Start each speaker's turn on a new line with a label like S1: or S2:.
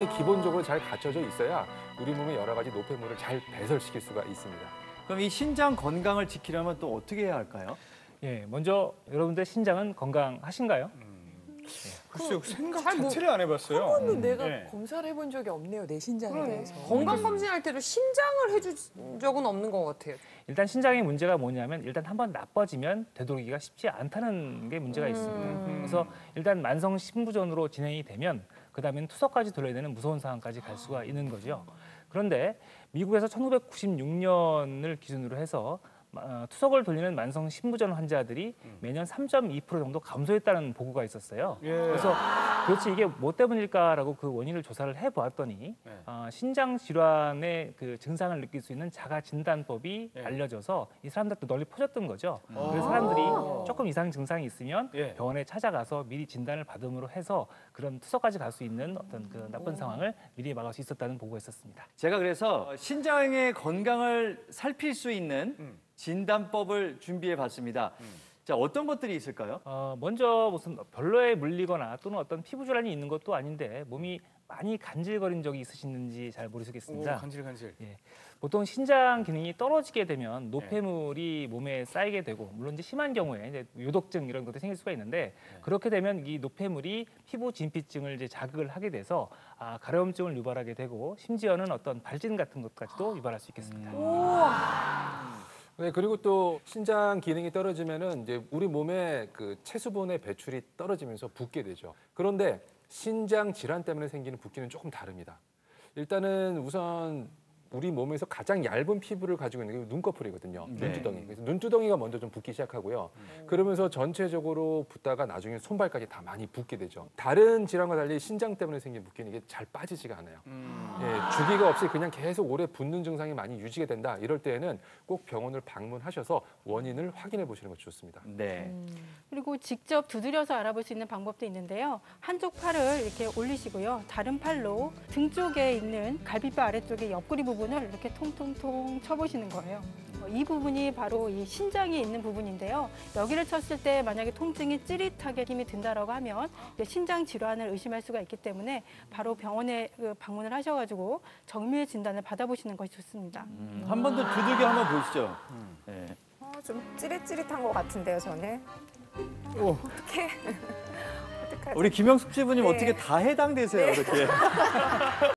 S1: 기본적으로 잘 갖춰져 있어야 우리 몸에 여러 가지 노폐물을 잘 배설시킬 수가 있습니다.
S2: 그럼 이 신장 건강을 지키려면 또 어떻게 해야 할까요?
S3: 예, 먼저 여러분들 신장은 건강하신가요?
S4: 글쎄요, 생각 자체를 안 해봤어요.
S5: 한 번도 내가
S4: 네.
S5: 검사를 해본 적이 없네요, 내 신장에 대해서.
S6: 건강검진할 때도 신장을 해준 적은 없는 것 같아요.
S3: 일단 신장의 문제가 뭐냐면 일단 한번 나빠지면 되돌리기가 쉽지 않다는 게 문제가 있습니다. 그래서 일단 만성 신부전으로 진행이 되면 그다음에는 투석까지 돌려야 되는 무서운 상황까지 갈 수가 있는 거죠. 그런데 미국에서 1996년을 기준으로 해서 투석을 돌리는 만성 신부전 환자들이 매년 3.2% 정도 감소했다는 보고가 있었어요. 그래서 도대체 이게 뭐 때문일까라고 그 원인을 조사를 해보았더니 신장 질환의 그 증상을 느낄 수 있는 자가 진단법이 알려져서 이 사람들도 널리 퍼졌던 거죠. 그래서 사람들이 조금 이상 증상이 있으면 병원에 찾아가서 미리 진단을 받음으로 해서 그런 투석까지 갈 수 있는 어떤 그 나쁜 상황을 미리 막을 수 있었다는 보고가 있었습니다.
S2: 제가 그래서 신장의 건강을 살필 수 있는 진단법을 준비해 봤습니다. 자, 어떤 것들이 있을까요?
S3: 먼저 무슨 별로에 물리거나 또는 어떤 피부 질환이 있는 것도 아닌데 몸이 많이 간질거린 적이 있으신지 잘 모르시겠습니다.
S4: 간질간질.
S3: 예, 보통 신장 기능이 떨어지게 되면 노폐물이 몸에 쌓이게 되고 물론 이제 심한 경우에 이제 요독증 이런 것도 생길 수가 있는데 그렇게 되면 이 노폐물이 피부 진피증을 이제 자극을 하게 돼서 가려움증을 유발하게 되고 심지어는 어떤 발진 같은 것까지도 유발할 수 있겠습니다.
S1: 네, 그리고 또 신장 기능이 떨어지면은 이제 우리 몸에 그 체수분의 배출이 떨어지면서 붓게 되죠. 그런데 신장 질환 때문에 생기는 붓기는 조금 다릅니다. 일단은 우선 우리 몸에서 가장 얇은 피부를 가지고 있는 게 눈꺼풀이거든요. 눈두덩이. 그래서 눈두덩이가 먼저 좀 붓기 시작하고요. 그러면서 전체적으로 붓다가 나중에 손발까지 다 많이 붓게 되죠. 다른 질환과 달리 신장 때문에 생긴 붓기는 이게 잘 빠지지가 않아요. 예, 주기가 없이 그냥 계속 오래 붓는 증상이 많이 유지가 된다. 이럴 때에는 꼭 병원을 방문하셔서 원인을 확인해 보시는 것이 좋습니다.
S2: 네.
S7: 그리고 직접 두드려서 알아볼 수 있는 방법도 있는데요. 한쪽 팔을 이렇게 올리시고요. 다른 팔로 등 쪽에 있는 갈비뼈 아래쪽의 옆구리 부분을 이렇게 통통통 쳐보시는 거예요. 이 부분이 바로 이 신장이 있는 부분인데요. 여기를 쳤을 때 만약에 통증이 찌릿하게 힘이 든다라고 하면 신장 질환을 의심할 수가 있기 때문에 바로 병원에 방문을 하셔가지고 정밀 진단을 받아보시는 것이 좋습니다.
S2: 한 번 더 두들겨 한번 보시죠. 네.
S8: 좀 찌릿찌릿한 것 같은데요, 저는. 어떻게?
S2: 우리 김영숙 씨부님
S8: 네.
S2: 어떻게 다 해당되세요, 이렇게.